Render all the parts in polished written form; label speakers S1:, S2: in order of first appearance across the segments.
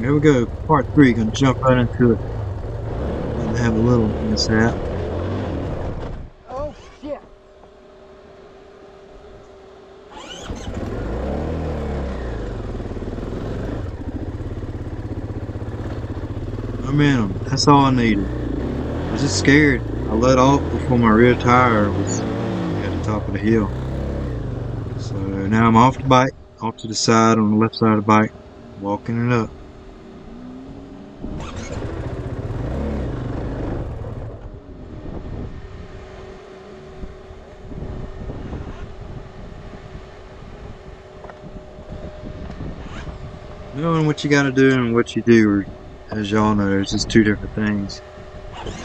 S1: Here we go, part 3, gonna jump right into it. Gonna have a little mishap.
S2: Oh shit!
S1: Momentum, that's all I needed. I was just scared. I let off before my rear tire was at the top of the hill. So now I'm off the bike, off to the side on the left side of the bike, walking it up. Knowing what you gotta do and what you do, as y'all know, there's just two different things.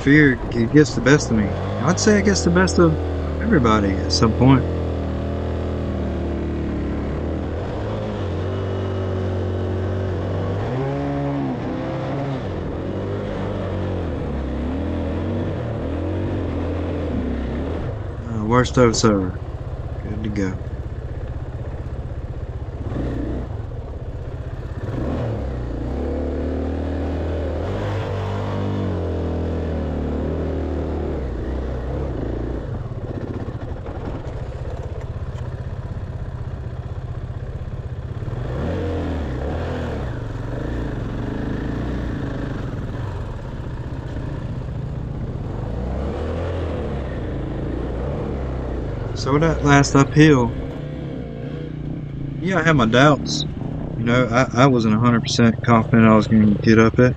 S1: Fear gets the best of me. I'd say it gets the best of everybody at some point. Worst of it's over. Good to go. So with that last uphill, yeah, I had my doubts. You know, I wasn't 100% confident I was going to get up it.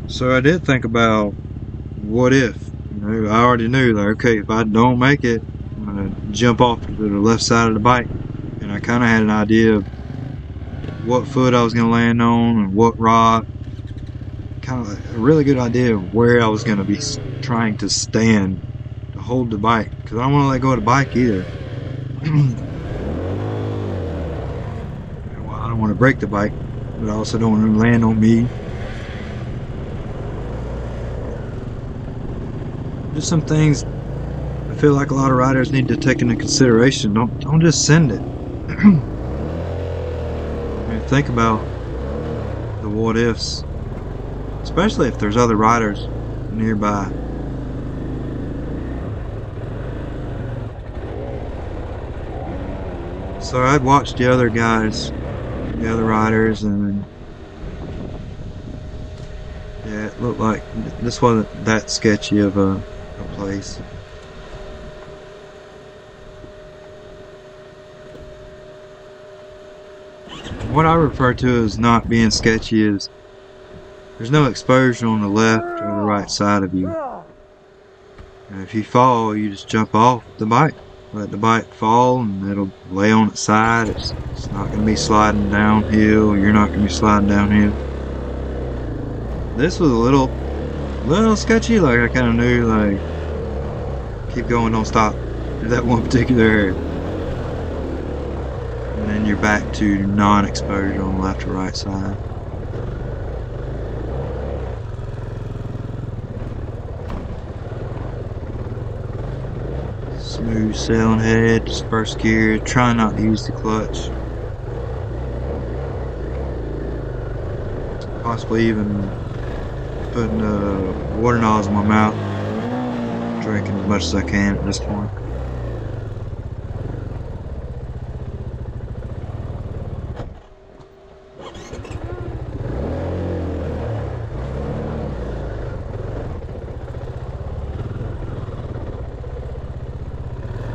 S1: So I did think about what if. You know, I already knew, like, okay, if I don't make it, I'm going to jump off to the left side of the bike. And I kind of had an idea of what foot I was going to land on and what rock. Kind of a really good idea of where I was going to be trying to stand to hold the bike, because I don't want to let go of the bike either. Well, I don't want to break the bike, but I also don't want to land on me. Just some things I feel like a lot of riders need to take into consideration. Don't just send it. I mean, think about the what ifs, especially if there's other riders nearby. So I'd watched the other guys, the other riders, and yeah, it looked like this wasn't that sketchy of a place. What I refer to as not being sketchy is there's no exposure on the left or the right side of you. And if you fall, you just jump off the bike. Let the bike fall and it'll lay on its side. It's not going to be sliding downhill. You're not going to be sliding downhill. This was a little sketchy. Like, I kind of knew, like, keep going, don't stop in that one particular area. And then you're back to non-exposure on the left or right side. Smooth sailing ahead, just first gear, try not to use the clutch. Possibly even putting a water nozzle in my mouth. Drinking as much as I can at this point.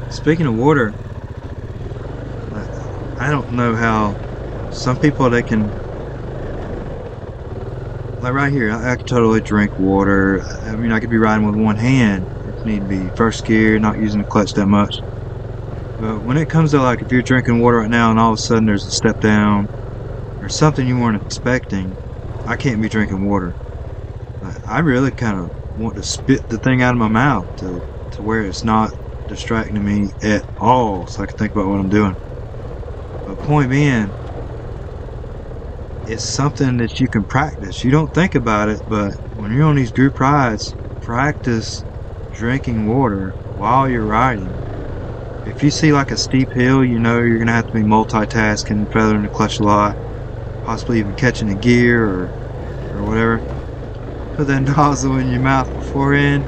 S1: Speaking of water, I don't know how some people, they can, like right here, I could totally drink water. I mean, I could be riding with one hand if need be, first gear, not using the clutch that much. But when it comes to, like, if you're drinking water right now and all of a sudden there's a step down or something you weren't expecting, I can't be drinking water. I really kind of want to spit the thing out of my mouth to where it's not distracting me at all, so I can think about what I'm doing. But point being, it's something that you can practice. You don't think about it, but when you're on these group rides, practice drinking water while you're riding. If you see like a steep hill, you know you're gonna have to be multitasking, feathering the clutch a lot. possibly even catching a gear or whatever, put that nozzle in your mouth beforehand.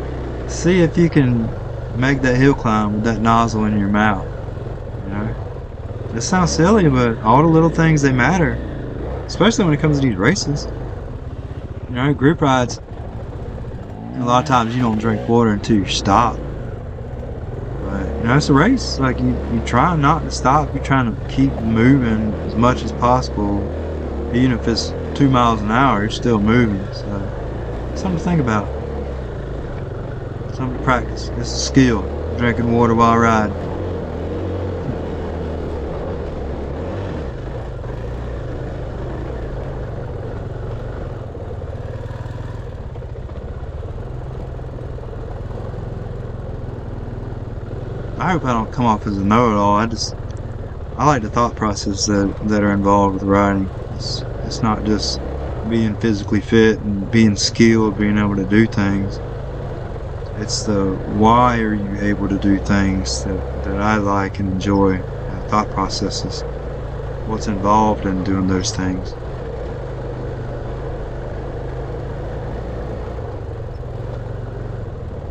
S1: See if you can make that hill climb with that nozzle in your mouth. You know, it sounds silly, but all the little things, they matter, especially when it comes to these races. You know, group rides, a lot of times you don't drink water until you stop. But, you know, it's a race. Like, you try not to stop. You're trying to keep moving as much as possible. Even if it's 2 miles an hour, you're still moving. So, something to think about. Something to practice. It's a skill. Drinking water while riding. I hope I don't come off as a know-it-all. I like the thought process that are involved with riding. It's not just being physically fit and being skilled, being able to do things. It's the why are you able to do things that I like and enjoy. Thought processes. What's involved in doing those things.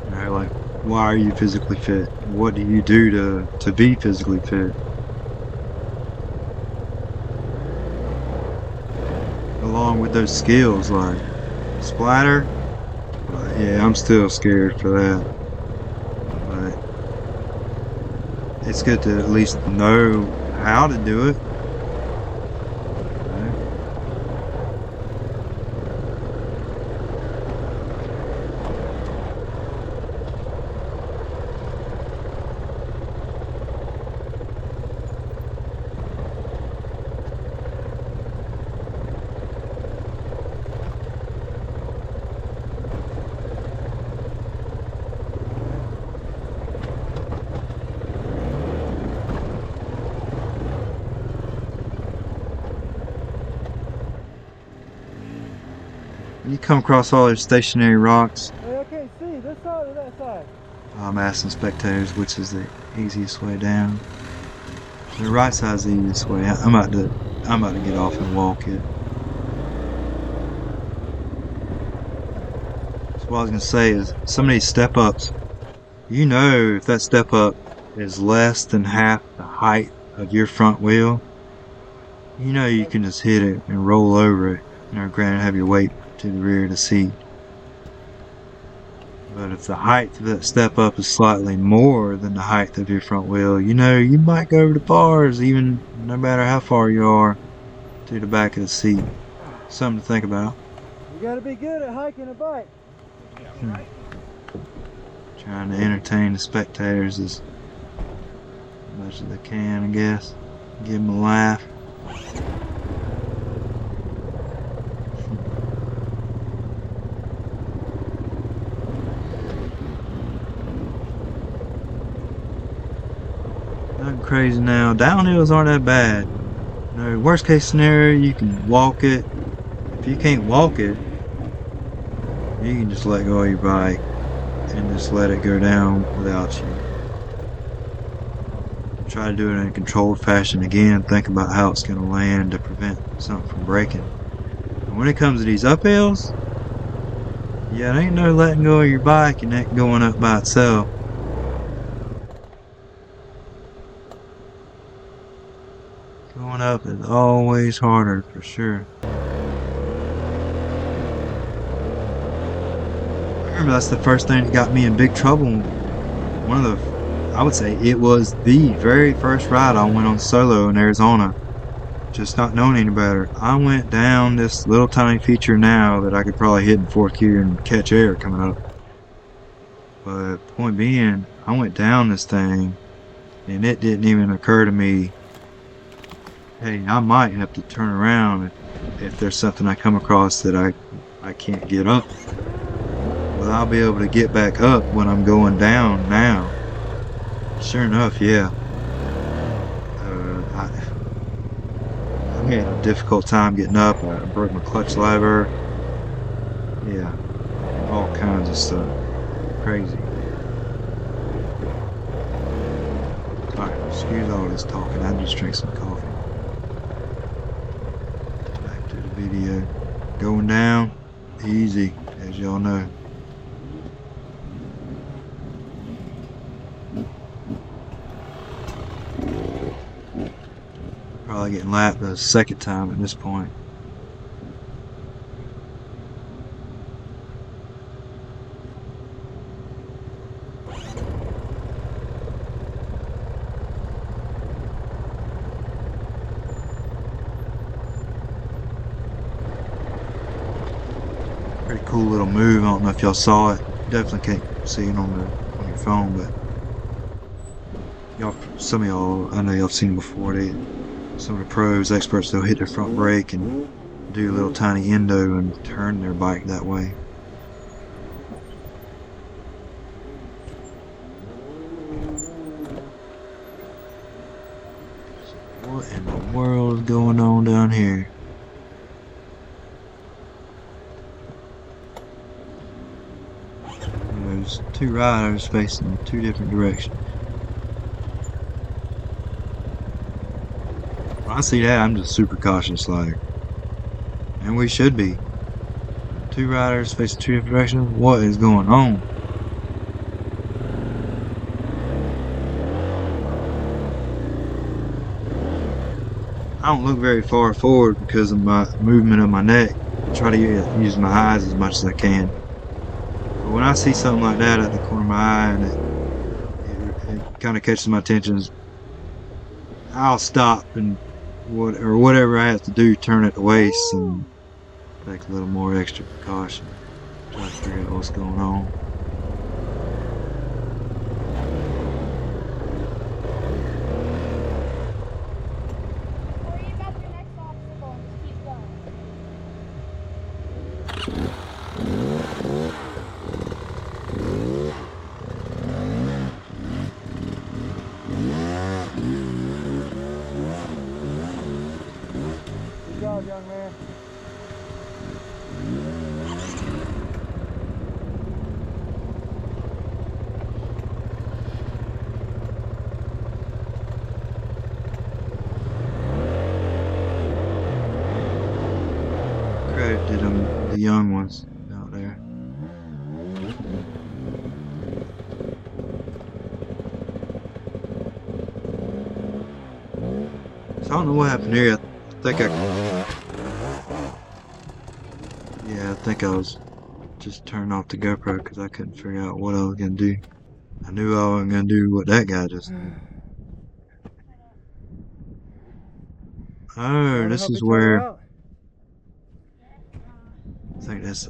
S1: You know, like, why are you physically fit? What do you do to be physically fit? Along with those skills like splatter, yeah, I'm still scared for that. But it's good to at least know how to do it. You come across all those stationary rocks.
S2: Hey, I can't see this side or that side.
S1: I'm asking spectators which is the easiest way down. The right side's the easiest way. I'm about to get off and walk it. So what I was gonna say is some of these step ups, you know, if that step up is less than half the height of your front wheel, you know you can just hit it and roll over it. You know, granted, have your weight to the rear of the seat. But if the height of that step up is slightly more than the height of your front wheel, you know, you might go over the bars, even no matter how far you are, to the back of the seat. Something to think about.
S2: You gotta be good at hiking a bike.
S1: Trying to entertain the spectators as much as I can, I guess. Give them a laugh. Nothing crazy now. Downhills aren't that bad. You know, worst case scenario, you can walk it. If you can't walk it, you can just let go of your bike and just let it go down without you. Try to do it in a controlled fashion again. Think about how it's going to land to prevent something from breaking. And when it comes to these uphills, yeah, there ain't no letting go of your bike and that going up by itself. Going up is always harder, for sure. I remember that's the first thing that got me in big trouble. I would say it was the very first ride I went on solo in Arizona. Just not knowing any better. I went down this little tiny feature now that I could probably hit in fourth gear and catch air coming up. But point being, I went down this thing and it didn't even occur to me, hey, I might have to turn around if there's something I come across that I can't get up. Well, I'll be able to get back up when I'm going down now. Sure enough, yeah. I had a difficult time getting up. I broke my clutch lever. Yeah, all kinds of stuff. Crazy. Alright, excuse all this talking. I just drank some coffee. video. Going down easy, as y'all know. Probably getting lapped the second time at this point. Pretty cool little move. I don't know if y'all saw it. Definitely can't see it on your phone, but y'all, some of y'all, I know y'all seen it before. Some of the pros, experts, they'll hit their front brake and do a little tiny endo and turn their bike that way. What in the world is going on down here? There's two riders facing two different directions. When I see that, I'm just super cautious, like, and we should be. Two riders facing two different directions. What is going on? I don't look very far forward because of my movement of my neck. I try to use my eyes as much as I can. But when I see something like that at the corner of my eye and it kind of catches my attention, I'll stop and whatever I have to do, turn at the waist and take a little more extra precaution. Try to figure out what's going on.
S2: Good job, young man.
S1: Credit to them, the young ones out there. So I don't know what happened here. I think I was just turning off the GoPro because I couldn't figure out what I was gonna do. I knew I wasn't gonna do what that guy just did. Oh, this is where I think that's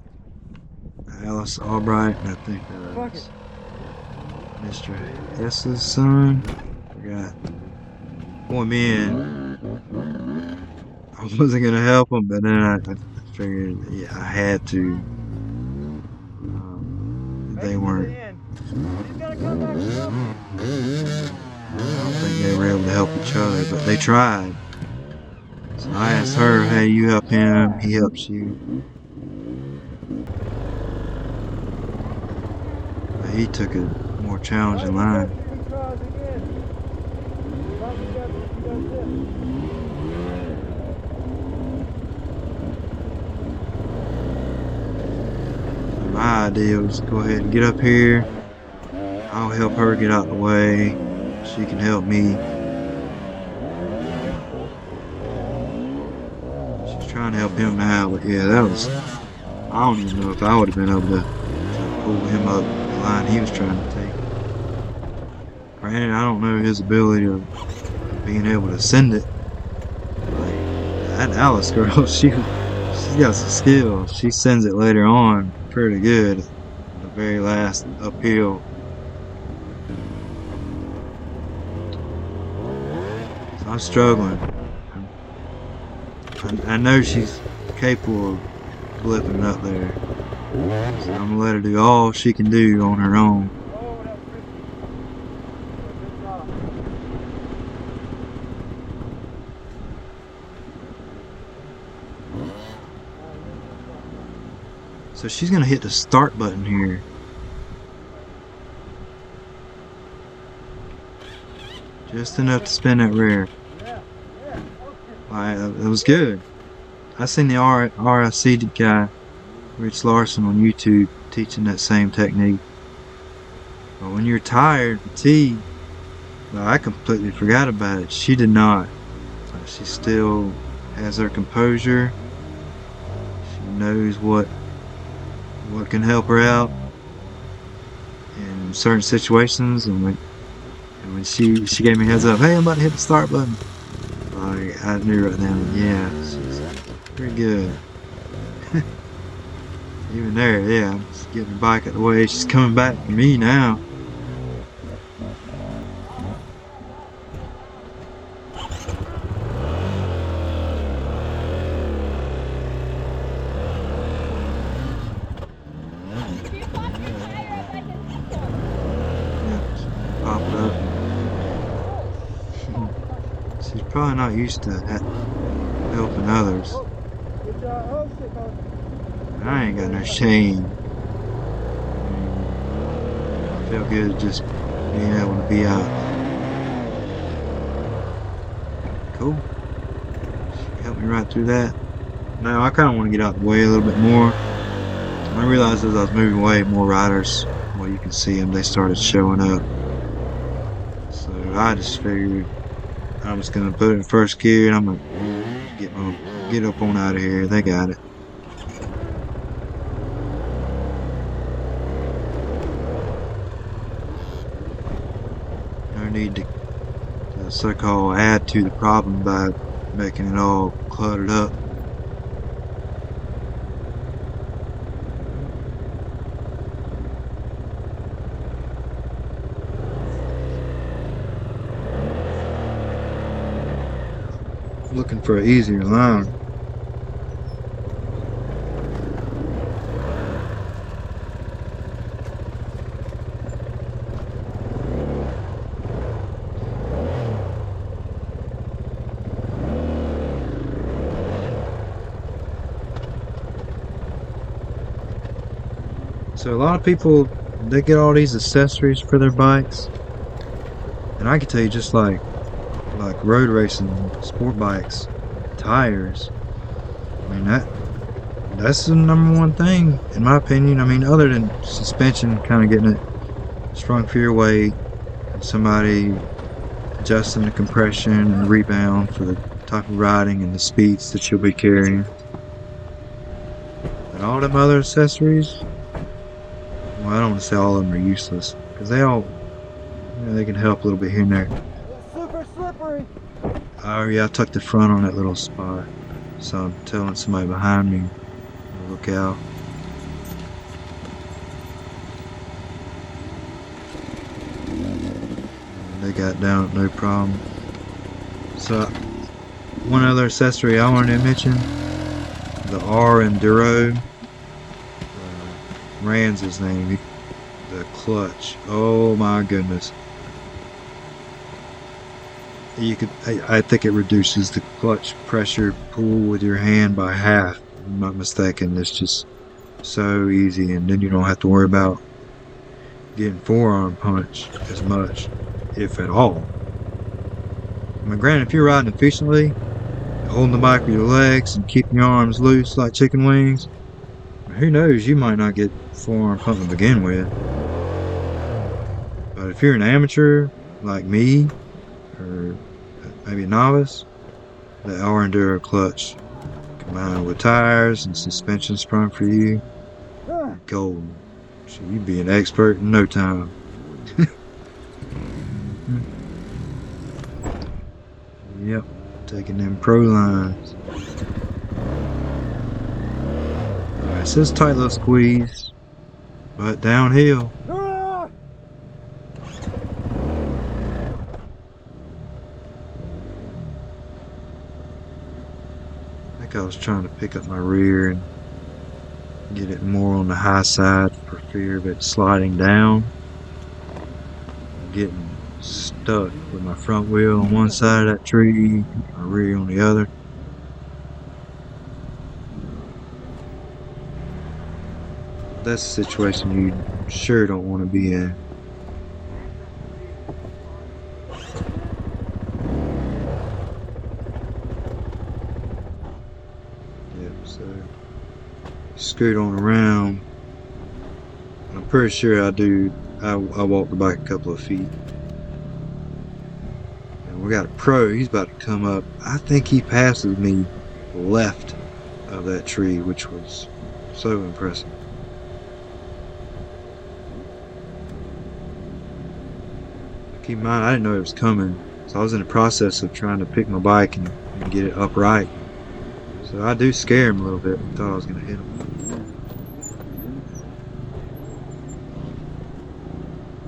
S1: Alice Albright, and I think that's Mr. Hess's son. Forgot. Boy, man, I wasn't gonna help him, but then I figured, yeah, I had to. They weren't. I don't think they were able to help each other, but they tried. So I asked her, "Hey, you help him, he helps you." But he took a more challenging line. My idea was go ahead and get up here. I'll help her get out of the way. She can help me. She's trying to help him out, but yeah, that was. I don't even know if I would have been able to pull him up the line he was trying to take. Granted, I don't know his ability of being able to send it. Like that Alice girl, she's got some skill. She sends it later on pretty good. The very last uphill. So I'm struggling. I know she's capable of blipping up there. So I'm gonna let her do all she can do on her own. So she's gonna hit the start button here. Just enough to spin that rear. Alright, that was good. I seen the RIC guy, Rich Larson, on YouTube teaching that same technique. But when you're tired, fatigued, I completely forgot about it. She did not. She still has her composure. She knows what can help her out in certain situations, and when she gave me a heads up, hey, I'm about to hit the start button. I knew right then, yeah, she's pretty good. Even there, yeah, I'm just getting the bike out of the way. She's coming back for me now. Yeah, she popped up. She's probably not used to helping others.
S2: Good job. Oh shit, Colin.
S1: I ain't got no shame. I feel good just being able to be out. Cool. She helped me right through that. Now I kind of want to get out the way a little bit more. I realized as I was moving away, more riders, well, you can see them, they started showing up. So I just figured I'm just gonna put it in first gear and I'm gonna get up on out of here. They got it. No need to so-called add to the problem by making it all cluttered up. Looking for an easier line. So a lot of people, they get all these accessories for their bikes, and I can tell you, just like road racing, sport bikes, tires. I mean that's the number one thing in my opinion. I mean, other than suspension, kind of getting it strung for your weight, and somebody adjusting the compression and the rebound for the type of riding and the speeds that you'll be carrying. And all them other accessories, well, I don't want to say all of them are useless, because they all, they can help a little bit here and there.
S2: It's super slippery.
S1: Oh yeah, I tucked the front on that little spot, so I'm telling somebody behind me to look out. They got down no problem. So one other accessory I wanted to mention, the R Enduro. Rand's his name. The clutch. Oh my goodness. I think it reduces the clutch pressure pull with your hand by half. If I'm not mistaken. It's just so easy, and then you don't have to worry about getting forearm punch as much, if at all. I mean, granted, if you're riding efficiently, holding the bike with your legs and keeping your arms loose like chicken wings, who knows, you might not get forearm pump to begin with. But if you're an amateur like me, or maybe a novice, the R Enduro clutch combined with tires and suspension sprung for you, gold. So you'd be an expert in no time. Yep, taking them pro lines. Alright, so it's a tight little squeeze, but downhill. I think I was trying to pick up my rear and get it more on the high side for fear of it sliding down. I'm getting stuck with my front wheel on one side of that tree, my rear on the other. That's a situation you sure don't want to be in. So scoot on around. I'm pretty sure I walked the bike a couple of feet. And we got a pro, he's about to come up. I think he passes me left of that tree, which was so impressive. Keep in mind, I didn't know it was coming, so I was in the process of trying to pick my bike and get it upright. So I do scare him a little bit. I thought I was going to hit him.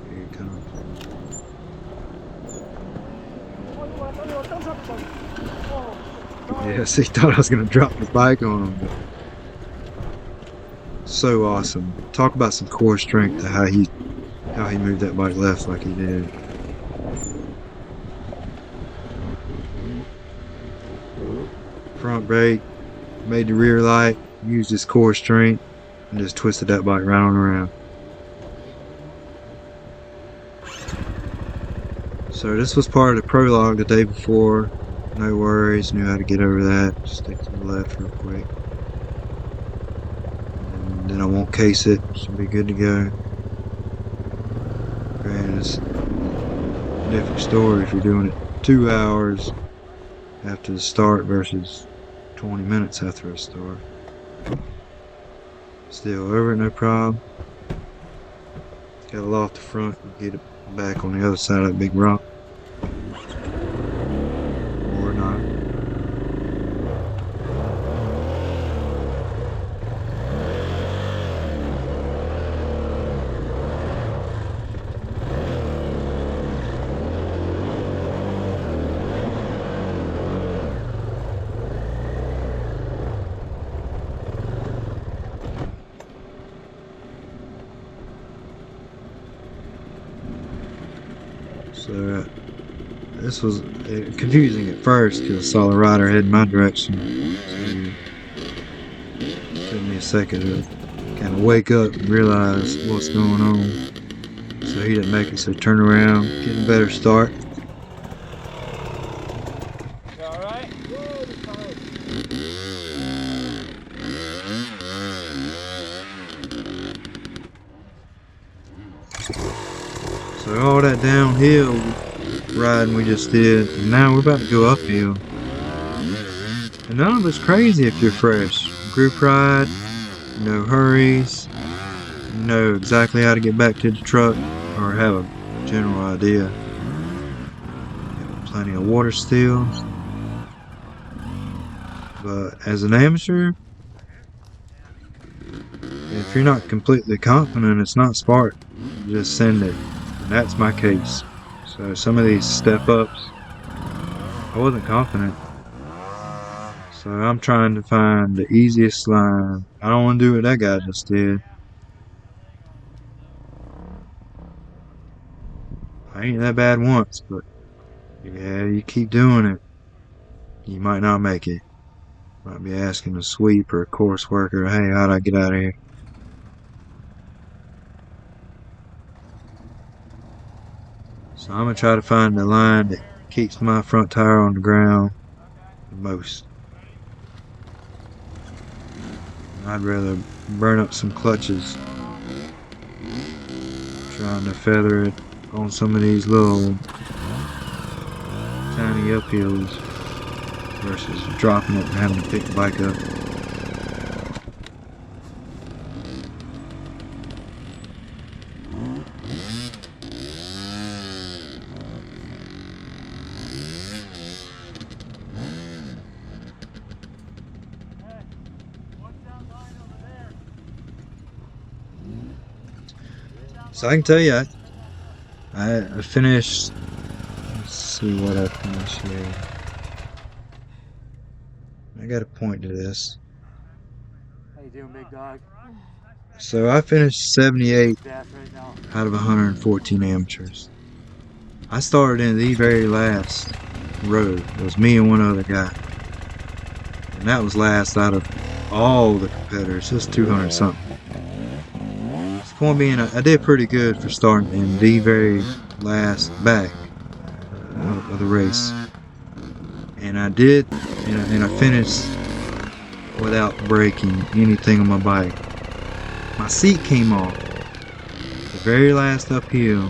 S1: Here he comes. Yes, he thought I was going to drop the bike on him. But so awesome. Talk about some core strength to how he moved that bike left like he did. Front brake, made the rear light, used his core strength, and just twisted that bike right on around. So this was part of the prologue the day before. No worries, knew how to get over that. Just stick to the left real quick. And then I won't case it, should be good to go. Granted, it's a different story if you're doing it 2 hours after the start versus 20 minutes after a start. Still over it, no problem. Got to loft the front and get it back on the other side of that big rock. Or not. So this was confusing at first because I saw the rider heading my direction. So it took me a second to kind of wake up and realize what's going on. So he didn't make it, so turn around, get a better start.
S2: You alright?
S1: So all that downhill riding we just did, and now we're about to go uphill. And none of it's crazy if you're fresh. Group ride, no hurries, know exactly how to get back to the truck, or have a general idea. Got plenty of water still. But as an amateur, if you're not completely confident it's not smart, just send it. And that's my case. So some of these step ups, I wasn't confident. So I'm trying to find the easiest line. I don't want to do what that guy just did. I ain't that bad once, but yeah, you keep doing it, you might not make it. Might be asking a sweep or a course worker, hey, how'd I get out of here? So I'm going to try to find the line that keeps my front tire on the ground the most. I'd rather burn up some clutches trying to feather it on some of these little tiny uphills versus dropping it and having to pick the bike up. So I can tell you, I finished, let's see what I finished here. I got to point to this.
S2: How you doing, big dog?
S1: So I finished 78
S2: Death right now.
S1: out of 114 amateurs. I started in the very last row. It was me and one other guy. And that was last out of all the competitors, just 200 something. The point being, I did pretty good for starting in the very last back of the race. And I did, and I finished without breaking anything on my bike. My seat came off the very last uphill,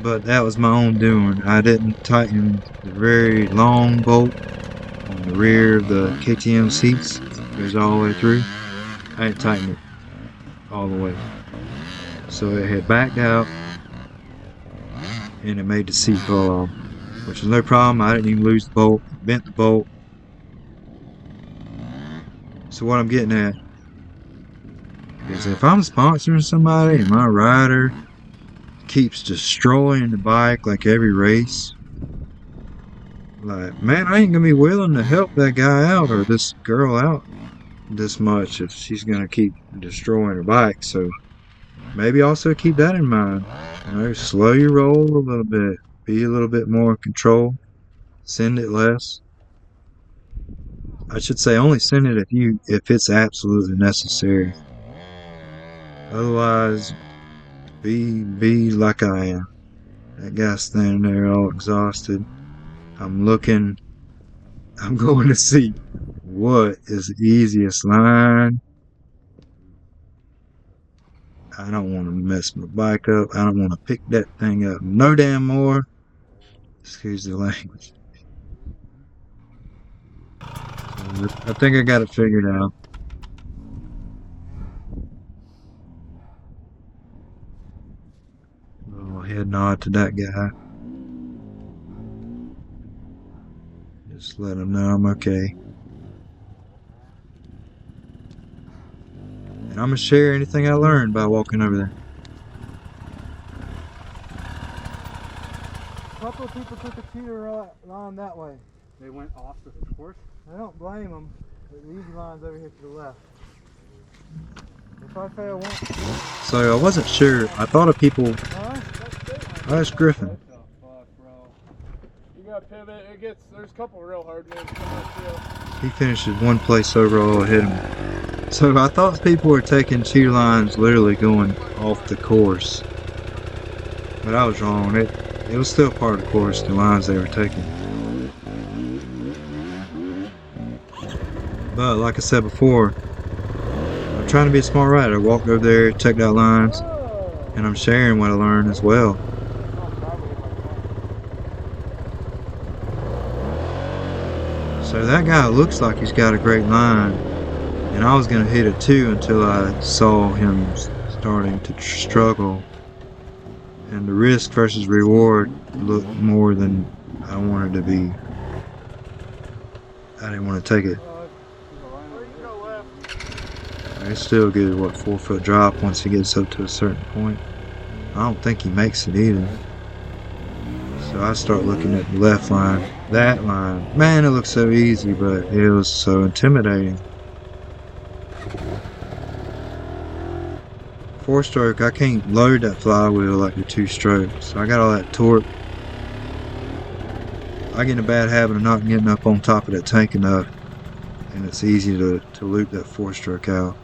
S1: but that was my own doing. I didn't tighten the very long bolt on the rear of the KTM seats. It goes all the way through. I didn't tighten it all the way. So it had backed out and it made the seat fall off, which is no problem. I didn't even lose the bolt, bent the bolt. So what I'm getting at is if I'm sponsoring somebody and my rider keeps destroying the bike like every race, like, man, I ain't gonna be willing to help that guy out or this girl out this much if she's gonna keep destroying her bike. So maybe also keep that in mind. You know, slow your roll a little bit, be a little bit more in control, send it less. I should say only send it if it's absolutely necessary. Otherwise, be like I am. That guy standing there all exhausted. I'm going to see what is the easiest line. I don't want to mess my bike up. I don't want to pick that thing up no damn more. Excuse the language. I think I got it figured out. A little head nod to that guy. Just let him know I'm okay. And I'm going to share anything I learned by walking over there.
S2: A couple of people took a cheater line that way. They went off the course? I don't blame them. But the easy line's over here to the left. If I fail once...
S1: So I wasn't sure. I thought of people... Oh, it's Griffin.
S3: What the fuck, bro? You gotta pivot. There's a couple real hard ones coming up.
S1: He finishes one place overall ahead of me. So I thought people were taking cheater lines literally going off the course. But I was wrong. It was still part of the course, the lines they were taking. But like I said before, I'm trying to be a smart rider. I walked over there, checked out lines, and I'm sharing what I learned as well. So that guy looks like he's got a great line, and I was going to hit it too until I saw him starting to struggle, and the risk versus reward looked more than I wanted to be. I didn't want to take it. It's still good, 4-foot drop once he gets up to a certain point. I don't think he makes it either. So I start looking at the left line. That line, man, it looks so easy, but it was so intimidating. 4-stroke, I can't load that flywheel like the 2-stroke, so I got all that torque. I get in a bad habit of not getting up on top of that tank enough, and it's easy to loop that 4-stroke out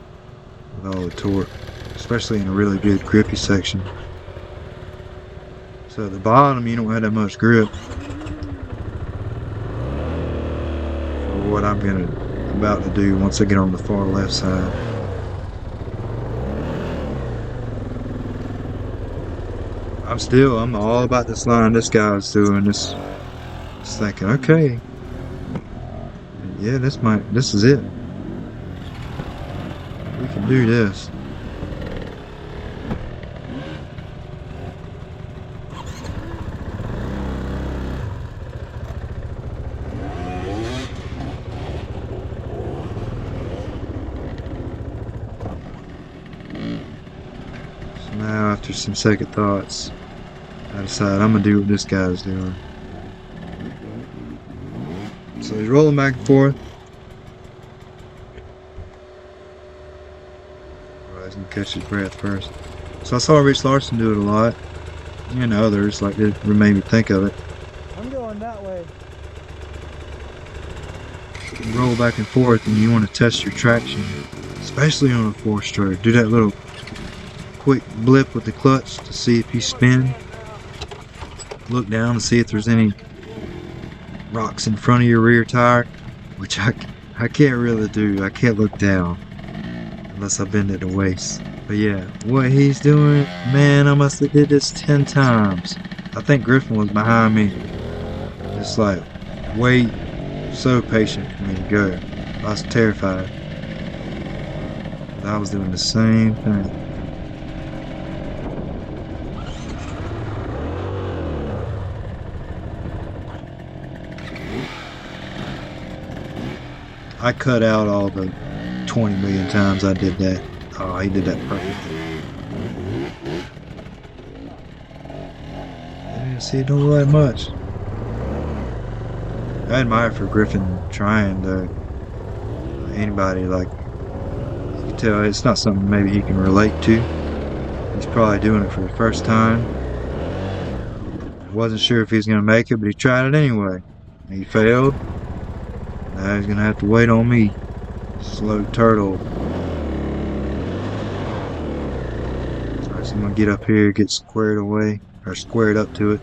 S1: with all the torque, especially in a really good grippy section. So at the bottom, you don't have that much grip for what I'm about to do once I get on the far left side. I'm all about this line this guy was doing. Just thinking, okay, yeah, this is it. We can do this. So now, after some second thoughts, I decide I'm gonna do what this guy's doing. So he's rolling back and forth. Alright, he's gonna catch his breath first. So I saw Rich Larson do it a lot, and others, like it made me think of it.
S2: I'm going that way.
S1: You roll back and forth, and you want to test your traction, especially on a 4-stroke. Do that little quick blip with the clutch to see if you spin. Look down to see if there's any rocks in front of your rear tire, which I I can't really do. I can't look down unless I bend at the waist. But yeah, what he's doing, man, I must have did this 10 times. I think Griffin was behind me. Just like, wait, so patient for me to go. I was terrified. I was doing the same thing. I cut out all the 20 million times I did that. Oh, he did that perfectly. I didn't see it don't like much. I admire for Griffin trying to anybody, like, you can tell it's not something maybe he can relate to. He's probably doing it for the first time. Wasn't sure if he was going to make it, but he tried it anyway. He failed. Now he's going to have to wait on me. Slow turtle. Alright, so I'm going to get up here, get squared away, or squared up to it.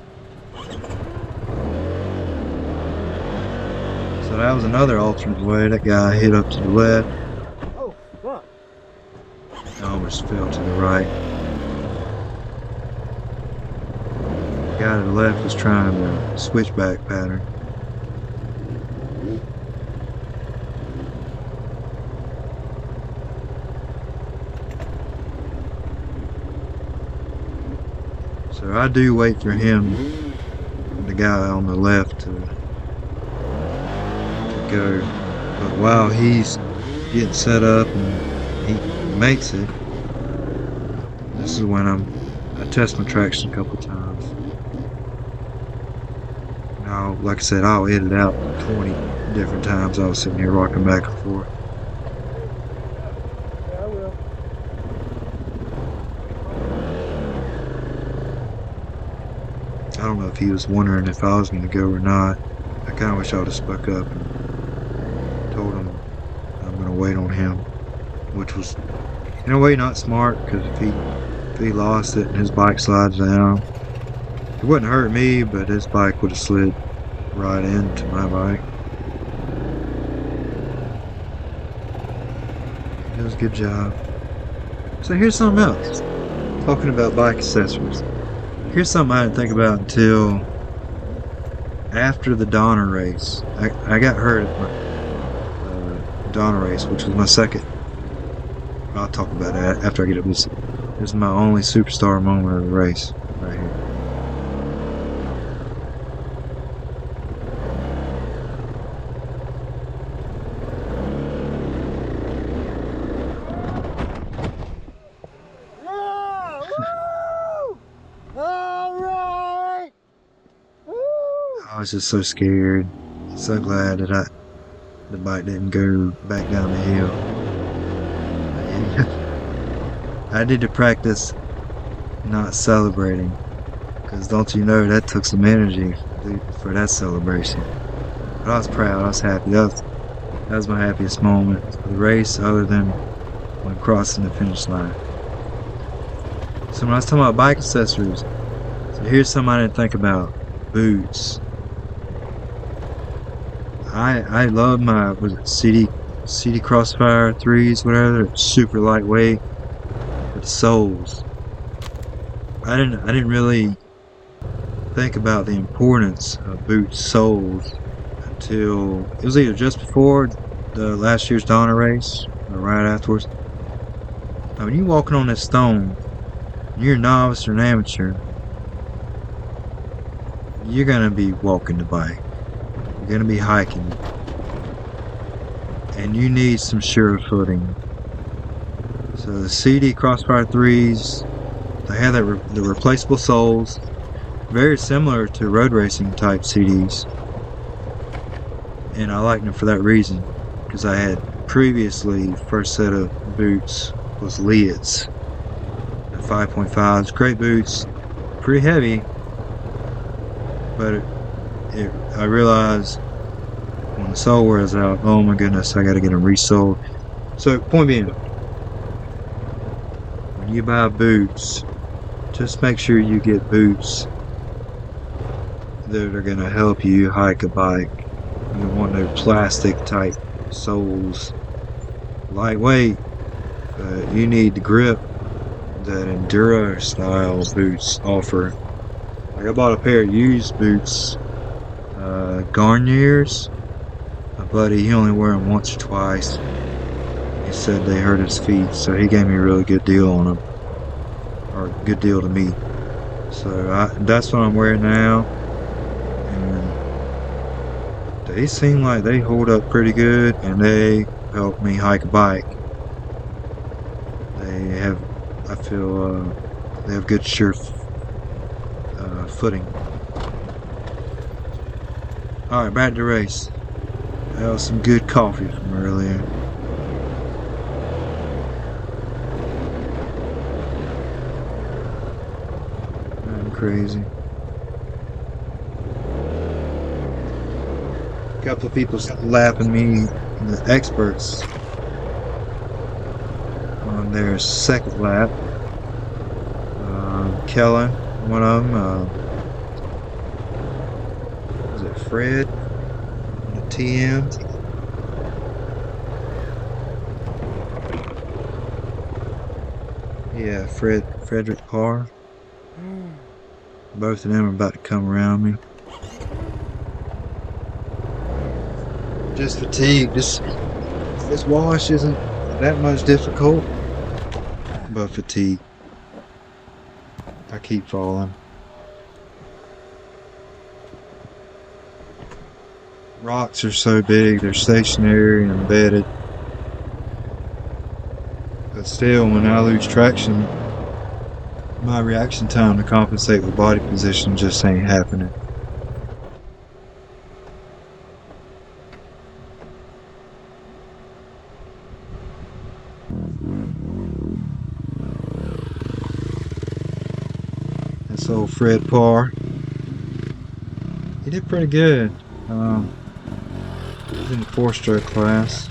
S1: So that was another alternate way. That guy hit up to the left.
S2: Oh, fuck.
S1: I almost fell to the right. The guy to the left was trying the switchback pattern. So I do wait for him, the guy on the left, to go. But while he's getting set up and he makes it, this is when I test my traction a couple times. Now, like I said, I'll edit out 20 different times I was sitting here rocking back and forth.
S2: Yeah, I will.
S1: I don't know if he was wondering if I was going to go or not. I kind of wish I would have spoke up and told him I'm going to wait on him, which was in a way not smart, because if he lost it and his bike slides down, it wouldn't hurt me, but his bike would have slid right into my bike. It was a good job. So here's something else. Talking about bike accessories. Here's something I didn't think about until after the Donner race. I got hurt at my Donner race, which was my second. I'll talk about that after I get up. This is my only superstar moment of the race right here. I was just so scared. So glad that the bike didn't go back down the hill. I need to practice not celebrating, because don't you know that took some energy for that celebration. But I was proud. I was happy. That was my happiest moment of the race, other than when crossing the finish line. So when I was talking about bike accessories, so here's something I didn't think about: boots. I love my, was it CD Crossfire 3s, whatever. They're super lightweight with soles. I didn't really think about the importance of boot soles until it was either just before the last year's Donner race or right afterwards. Now, when you're walking on this stone, you're a novice or an amateur, you're gonna be walking the bike. You're gonna be hiking, and you need some sure footing. So the CD Crossfire 3s, they have the replaceable soles, very similar to road racing type CDs, and I like them for that reason, because I had previously, first set of boots was Lids, the 5.5s, great boots, pretty heavy, but I realized when the sole wears out, oh my goodness, I gotta get them resoled. So point being, when you buy boots, just make sure you get boots that are gonna help you hike a bike. You don't want no plastic type soles. Lightweight, but you need the grip that Enduro style boots offer. Like I bought a pair of used boots, Garniers. My buddy, he only wore them once or twice. He said they hurt his feet, so he gave me a really good deal on them, or a good deal to me. So that's what I'm wearing now, and they seem like they hold up pretty good, and they help me hike a bike. They have, I feel, they have good sure footing. Alright, back to the race. That was some good coffee from earlier. I'm crazy. A couple of people lapping me, the experts, on their second lap. Kellen, one of them. Was it Fred? On the TM. Yeah, Frederick Parr. Both of them are about to come around me. Just fatigue. This wash isn't that much difficult, but fatigue. I keep falling. Rocks are so big, they're stationary and embedded. But still, when I lose traction, my reaction time to compensate with body position just ain't happening. That's old Fred Parr. He did pretty good. He's in the 4-stroke class.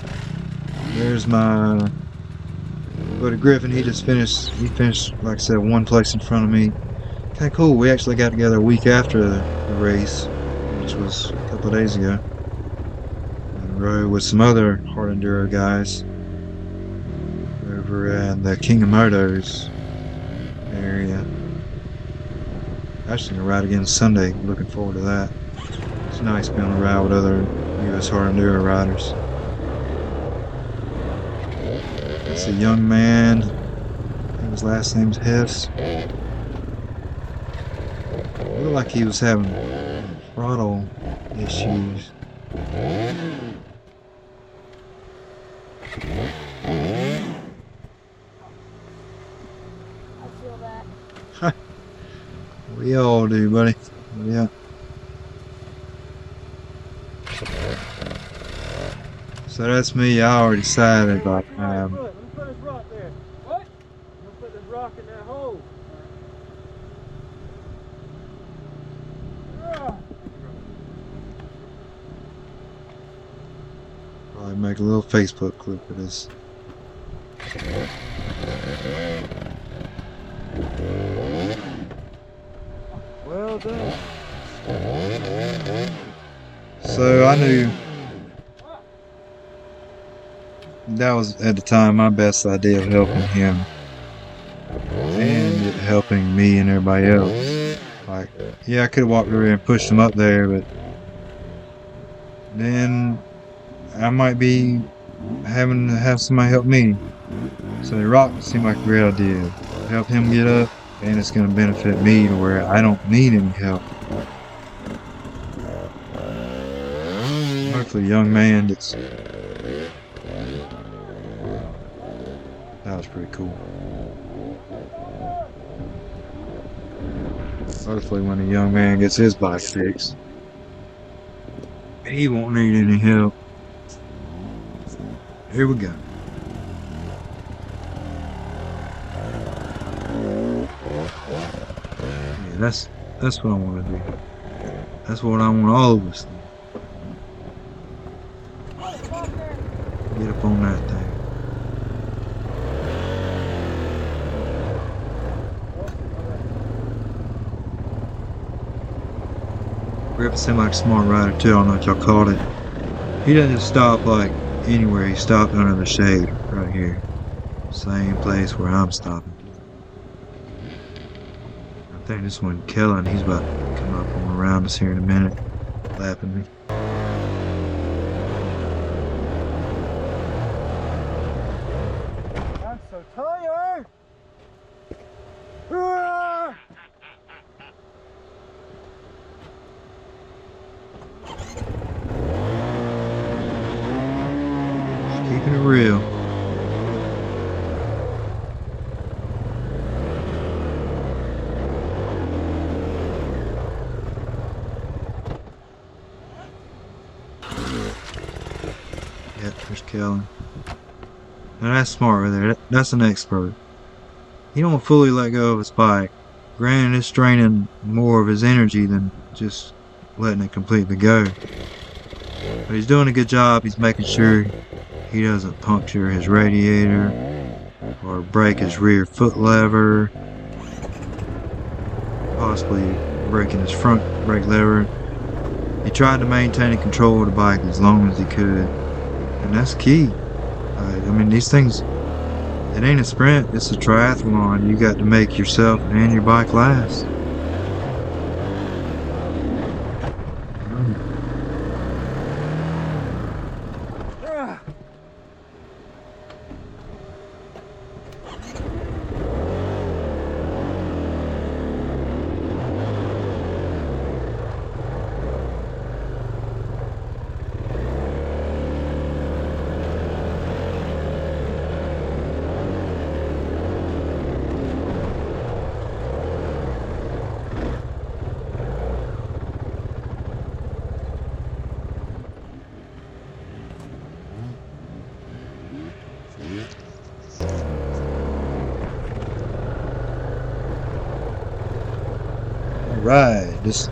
S1: There's my buddy Griffin. He finished, like I said, one place in front of me. Kinda cool. We actually got together a week after the race, which was a couple of days ago. And rode with some other hard enduro guys over in the King of Motos area. Actually gonna ride again Sunday. Looking forward to that. It's nice being on a ride with other US hard enduro riders. That's a young man. I think his last name's Hess. Looked like he was having throttle issues.
S4: I feel that.
S1: We all do, buddy. Yeah. So that's me. I already decided about
S2: Let me put this rock there.
S3: What?
S2: I'm gonna put this rock in that hole.
S1: probably make a little Facebook clip of this.
S2: Well done.
S1: So I knew that was at the time my best idea of helping him and it helping me and everybody else. Like, yeah, I could have walked over and pushed him up there, but then I might be having to have somebody help me. So the rock seemed like a great idea. Help him get up, and it's going to benefit me to where I don't need any help. Hopefully, a young man that's... That was pretty cool. Hopefully, when a young man gets his bike fixed, he won't need any help. Here we go. Yeah, that's what I want to do. That's what I want all of us to do. Get up on that thing. Griffin seemed like a smart rider too. I don't know if y'all caught it. He doesn't stop like anywhere. He stopped under the shade right here. Same place where I'm stopping. I think this one, Kellen, he's about to come up on around us here in a minute, lapping me.
S2: I'm so tired! Ah!
S1: Just keeping it real. Yep, there's Kellen. Now that's smart right there. That's an expert. He don't fully let go of his bike. Granted, it's draining more of his energy than just letting it completely go. But he's doing a good job. He's making sure he doesn't puncture his radiator or break his rear foot lever, possibly breaking his front brake lever. He tried to maintain control of the bike as long as he could, and that's key. I mean, these things, it ain't a sprint, it's a triathlon. You got to make yourself and your bike last. Alright, this,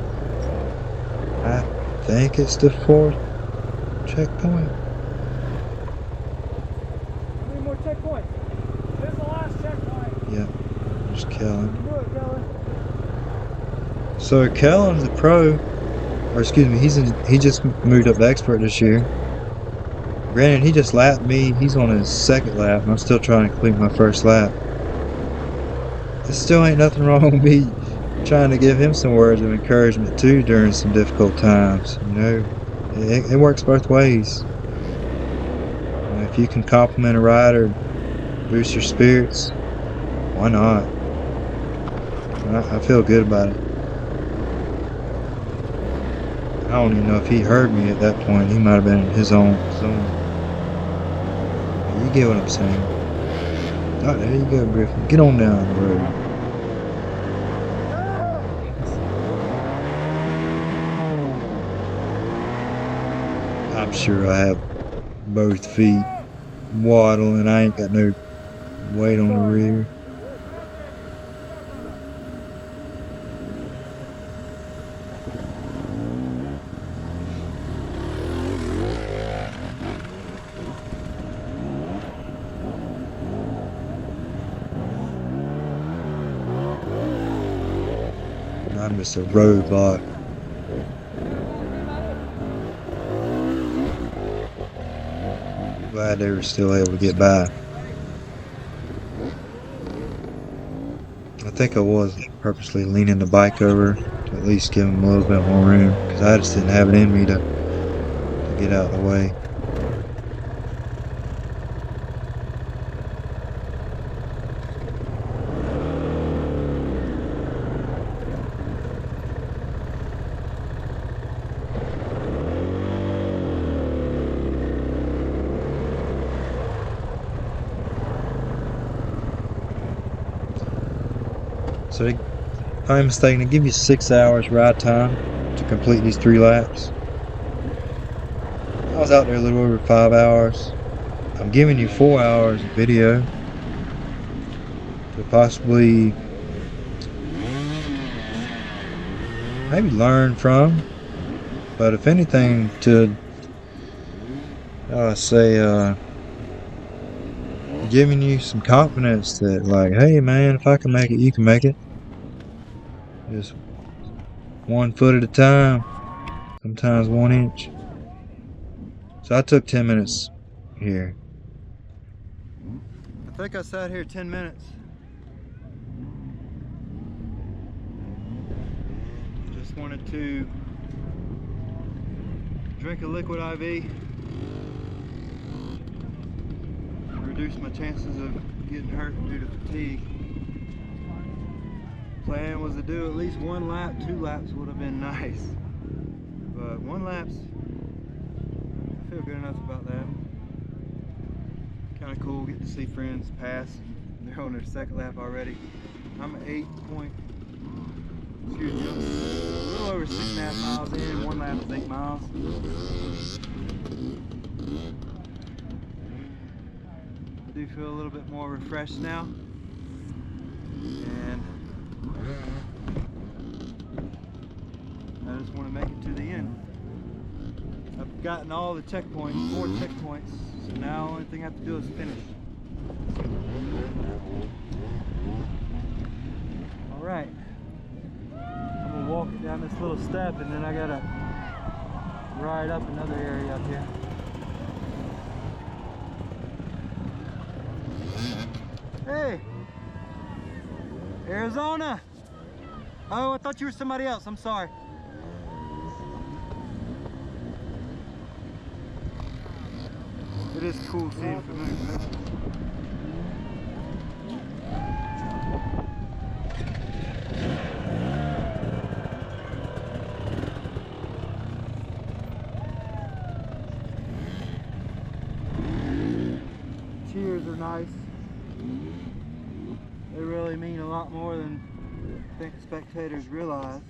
S1: I think it's the 4th checkpoint.
S2: How many more checkpoints? This is the last checkpoint.
S1: Yep, there's Kellen.
S2: Do it, Kellen.
S1: So Kellen's the pro, or excuse me, he just moved up to expert this year. Granted, he just lapped me. He's on his second lap, and I'm still trying to complete my first lap. There still ain't nothing wrong with me trying to give him some words of encouragement too during some difficult times. You know, it works both ways. If you can compliment a rider, boost your spirits, why not? I feel good about it. I don't even know if he heard me at that point. He might have been in his own zone. You get what I'm saying. Oh, there you go, Griffin. Get on down the road. I'm sure I have both feet waddling. I ain't got no weight on the rear. I'm just a robot. Glad they were still able to get by. I think I was purposely leaning the bike over to at least give him a little bit more room, because I just didn't have it in me to get out of the way. So if I'm mistaken, they give you 6 hours ride time to complete these 3 laps. I was out there a little over 5 hours. I'm giving you 4 hours of video to possibly maybe learn from, but if anything to giving you some confidence that, like, hey man, if I can make it, you can make it. Just 1 foot at a time, sometimes 1 inch. So I took 10 minutes here. I think I sat here 10 minutes. Just wanted to drink a liquid IV, reduce my chances of getting hurt due to fatigue. Plan was to do at least 1 lap. 2 laps would have been nice, but 1 lap's, I feel good enough about that. Kind of cool, get to see friends pass. They're on their 2nd lap already. I'm at 8 point, excuse me, I'm a little over 6.5 miles in. 1 lap is 8 miles. I do feel a little bit more refreshed now, and I just want to make it to the end. I've gotten all the checkpoints, 4 checkpoints, so now the only thing I have to do is finish. Alright, I'm going to walk it down this little step, and then I got to ride up another area up here. Hey! Arizona! Oh, I thought you were somebody else. I'm sorry. It is cool seeing familiar faces. Cheers are nice. They really mean a lot more than I think spectators realize.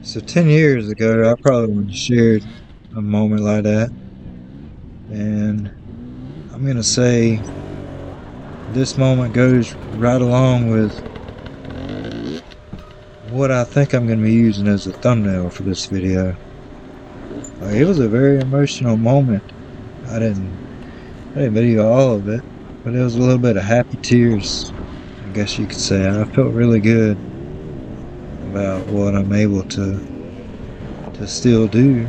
S1: So 10 years ago, I probably wouldn't have shared a moment like that. And I'm going to say this moment goes right along with what I think I'm going to be using as a thumbnail for this video. It was a very emotional moment. I didn't video all of it, but it was a little bit of happy tears, I guess you could say. I felt really good about what I'm able to still do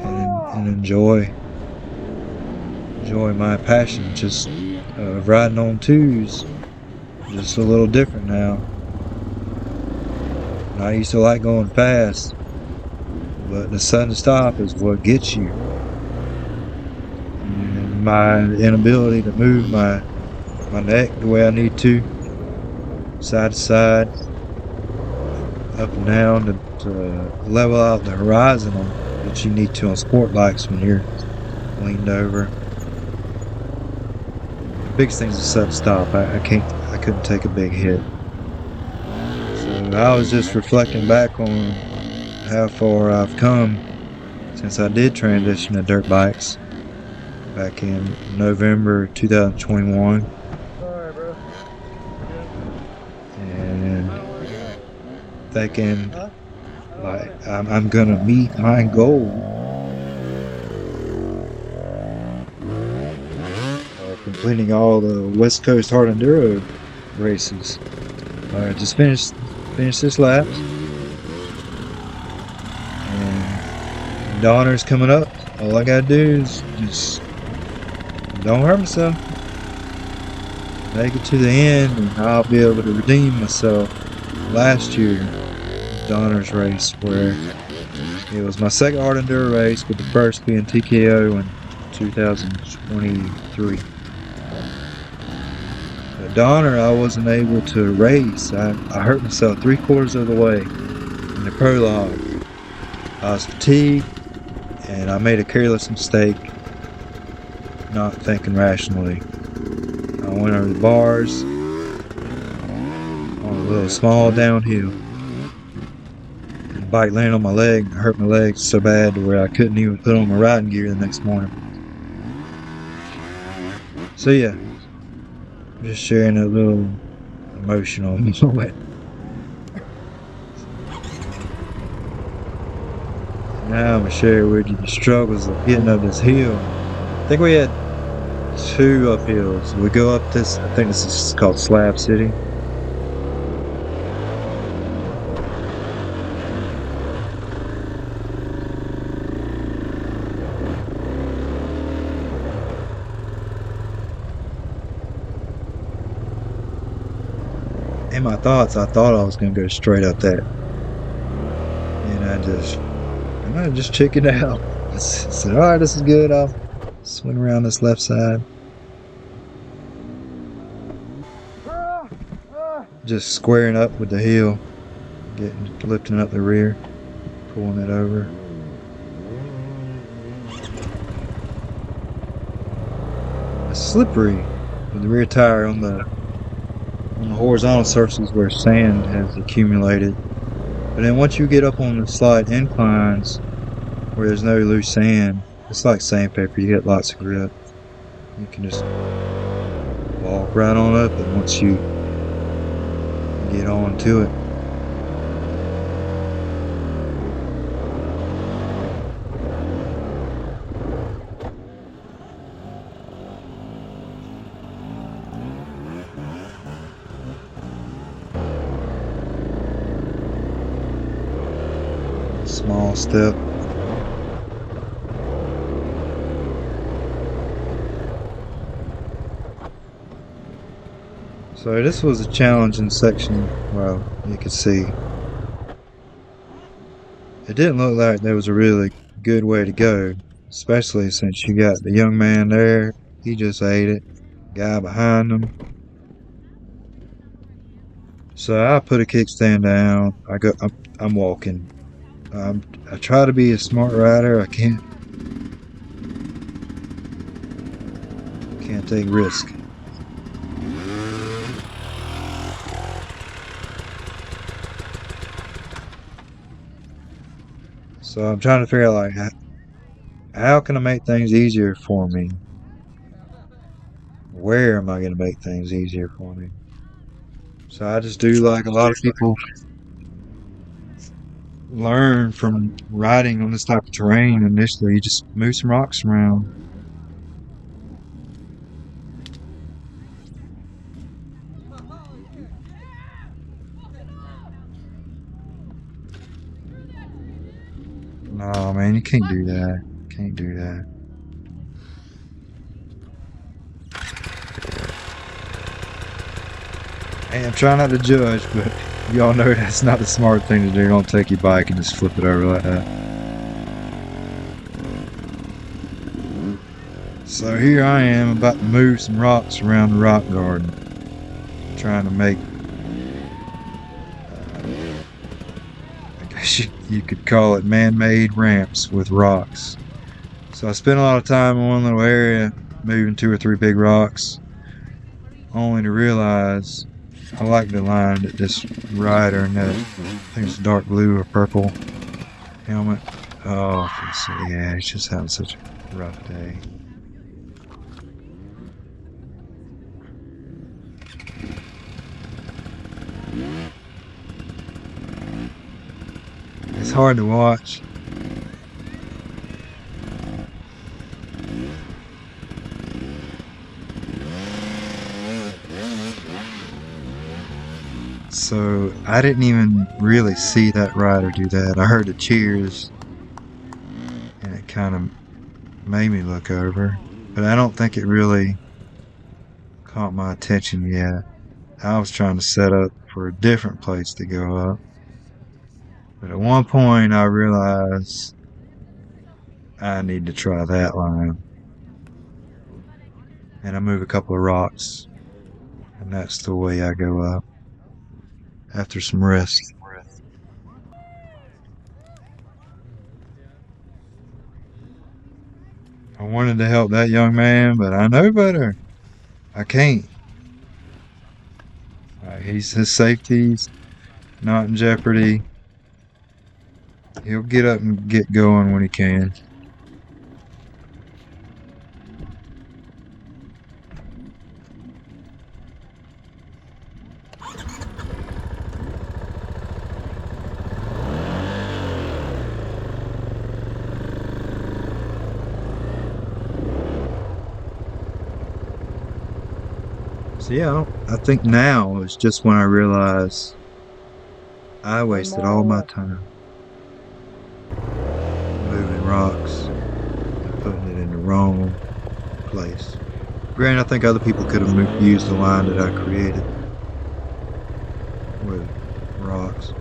S1: and enjoy my passion just of riding on twos. Just a little different now. I used to like going fast, but the sudden stop is what gets you. And my inability to move my neck the way I need to, side to side, up and down, to level out the horizon that you need to on sport bikes when you're leaned over. The biggest thing is a sudden stop. I couldn't take a big hit. So I was just reflecting back on how far I've come since I did transition to dirt bikes back in November 2021.
S2: Sorry, bro.
S1: And thinking like I'm gonna meet my goal of completing all the West Coast Hard Enduro races. Alright, just finish this lap, and the honor's coming up. All I gotta do is just don't hurt myself, make it to the end, and I'll be able to redeem myself. Last year, the honors race, where it was my 2nd hard enduro race, with the first being TKO in 2023. At Donner, I wasn't able to race. I hurt myself 3/4 of the way in the prologue. I was fatigued, and I made a careless mistake, not thinking rationally. I went over the bars on a little small downhill. The bike landed on my leg and hurt my legs so bad to where I couldn't even put on my riding gear the next morning. So yeah, just sharing a little emotional moment. And Now I'm gonna share with you the struggles of getting up this hill. I think we had two uphills. We go up this. I think this is called Slab City. In my thoughts, I thought I was gonna go straight up that, and I just chickened out. I said, "All right, this is good. I'll swing around this left side." Just squaring up with the hill, lifting up the rear, pulling it over. It's slippery with the rear tire on the horizontal surfaces where sand has accumulated. But then once you get up on the slight inclines where there's no loose sand, it's like sandpaper. You get lots of grip. You can just walk right on up it once you get on to it. Small step. So this was a challenging section. Well, you could see it didn't look like there was a really good way to go, especially since you got the young man there. He just ate it. Guy behind him. So I put a kickstand down. I'm walking. I try to be a smart rider. I can't take risk. So I'm trying to figure out like how can I make things easier for me? Where am I going to make things easier for me? So I just do like a lot of people learn from riding on this type of terrain initially. You just move some rocks around. No, man, you can't do that. Can't do that. Hey, I'm trying not to judge, but y'all know that's not the smart thing to do. Don't take your bike and just flip it over like that. So here I am about to move some rocks around the rock garden. Trying to make, I guess you could call it man-made ramps with rocks. So I spent a lot of time in one little area, moving 2 or 3 big rocks, only to realize I like the line that this rider in that, I think it's dark blue or purple helmet. Oh, yeah, he's just having such a rough day. It's hard to watch. So I didn't even really see that rider do that. I heard the cheers and it kind of made me look over, but I don't think it really caught my attention yet. I was trying to set up for a different place to go up, but at one point I realized I need to try that line, and I move a couple of rocks, and that's the way I go up after some rest. I wanted to help that young man, but I know better. I can't. His safety's not in jeopardy. He'll get up and get going when he can. So yeah, I think now is just when I realize I wasted all my time moving rocks and putting it in the wrong place. Granted, I think other people could have used the line that I created with rocks.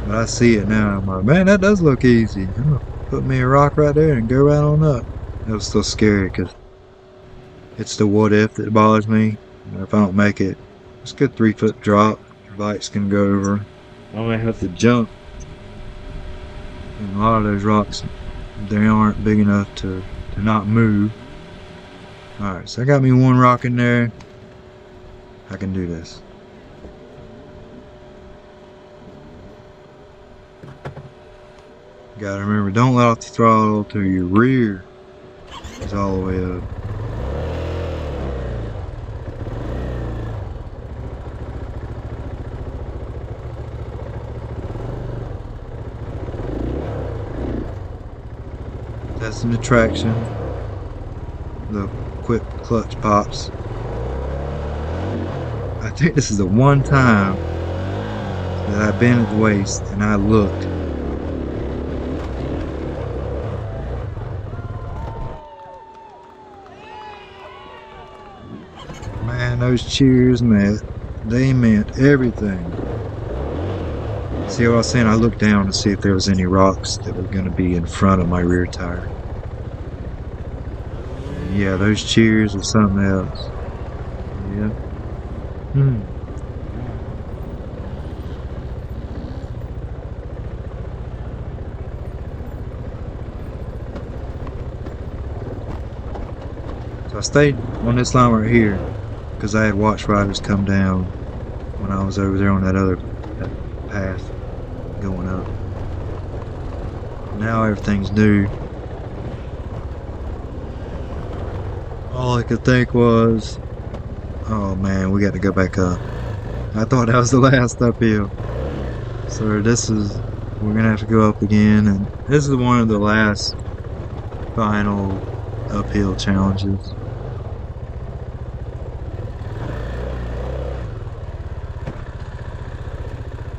S1: But I see it now. I'm like, man, that does look easy. I'm gonna put me a rock right there and go right on up. It was still scary because it's the what if that bothers me. If I don't make it, it's a good 3-foot drop. Bikes can go over. I only have to jump. And a lot of those rocks, they aren't big enough to not move. Alright, so I got me one rock in there. I can do this. Gotta remember, don't let off the throttle till your rear is all the way up. Testing the traction. The quick clutch pops. I think this is the one time that I've been at the waist and I looked. Man, those cheers meant everything. See what I was saying? I looked down to see if there was any rocks that were going to be in front of my rear tire. And yeah, those cheers are something else. Yeah. So I stayed on this line right here because I had watched riders come down when I was over there on that other path going up. Now everything's new. All I could think was, oh man, we got to go back up. I thought that was the last uphill. So we're gonna have to go up again, and this is one of the last final uphill challenges.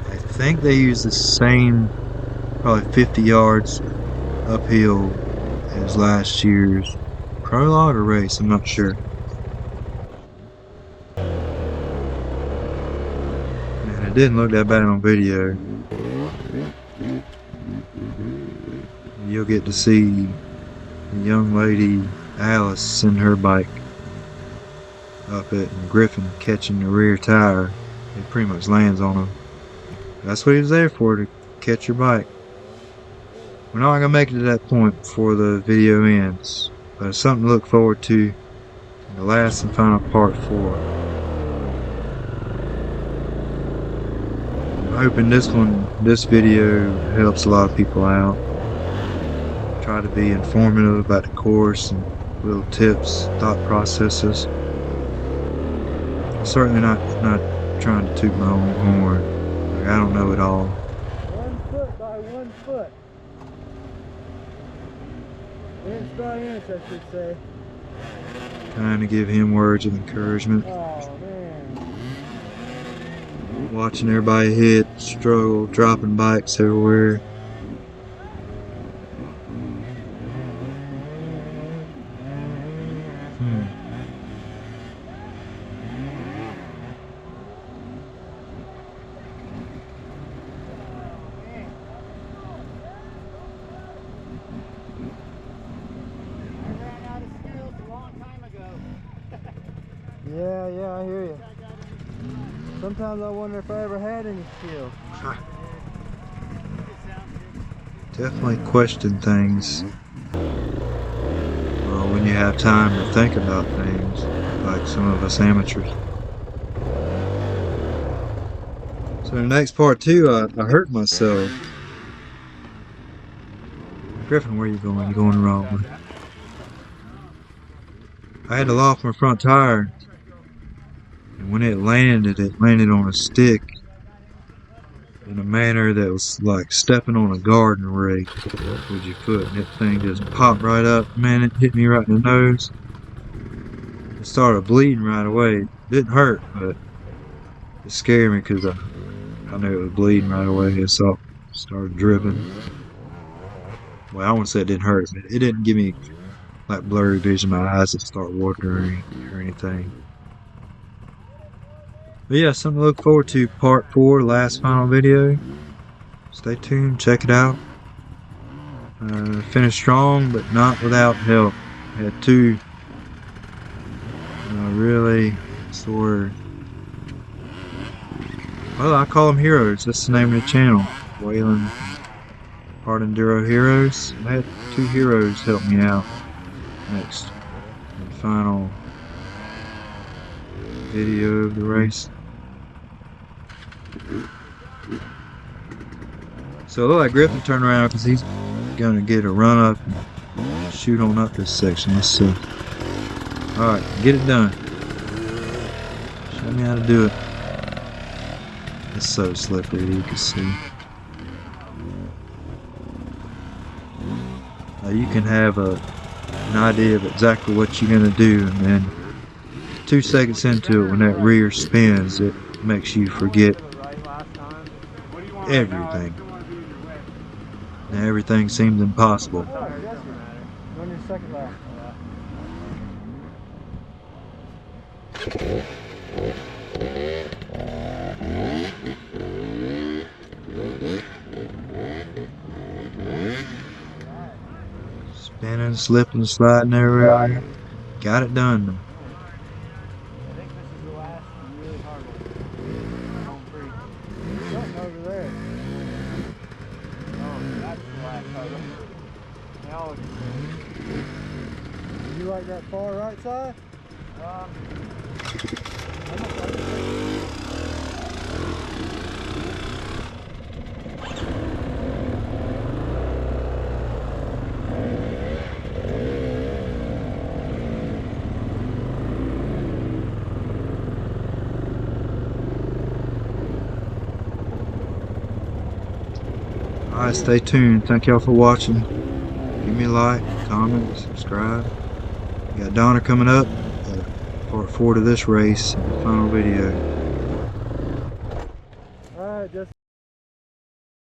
S1: I think they use the same, probably 50 yards uphill as last year's prologue or race, I'm not sure. And it didn't look that bad on video. You'll get to see the young lady Alice send her bike up it and Griffin catching the rear tire. It pretty much lands on him. That's what he was there for, to catch your bike. We're not going to make it to that point before the video ends, but it's something to look forward to in the last and final part 4. I'm hoping this video helps a lot of people out. Try to be informative about the course and little tips, thought processes. I'm certainly not trying to toot my own horn. Like, I don't know it all.
S2: 1 foot by 1 foot. Inch by inch, I should say.
S1: Trying to give him words of encouragement.
S2: Oh man.
S1: Watching everybody hit, struggle, dropping bikes everywhere.
S2: Yeah, I hear you. Sometimes I wonder if I ever had any skill.
S1: Definitely question things. Well, when you have time to think about things, like some of us amateurs. So in the next part 2, I hurt myself. Griffin, where you going? You going the wrong way. I had to loft my front tire. And when it landed on a stick in a manner that was like stepping on a garden rake with your foot. And that thing just popped right up. Man, it hit me right in the nose. it started bleeding right away. It didn't hurt, but it scared me because I knew it was bleeding right away. It started dripping. Well, I won't say it didn't hurt, but it didn't give me like blurry vision. My eyes didn't start watering or anything. But yeah, something to look forward to. Part 4, last final video. Stay tuned, check it out. Finished strong, but not without help. Had two really sort of, well, I call them heroes. That's the name of the channel. Wayland Hard Enduro Heroes. I had two heroes help me out. Next and final video of the race. So it looked like Griffin turned around because he's gonna get a run up and shoot on up this section. Let's see. Alright, get it done. Show me how to do it. It's so slippery, you can see. You can have an idea of exactly what you're gonna do, and then 2 seconds into it, when that rear spins, it makes you forget everything. And everything seems impossible.
S2: Run your second lap.
S1: Spinning, slipping, sliding everywhere. Got it done.
S2: I think this is the last really hard one. Home free. There's something over there. Oh, that's the last hard one. Now look at this. You like that far right side?
S1: Alright, stay tuned. Thank y'all for watching. Give me a like, comment, subscribe. We got Donner coming up. Part 4 to this race, final video.
S2: Alright, just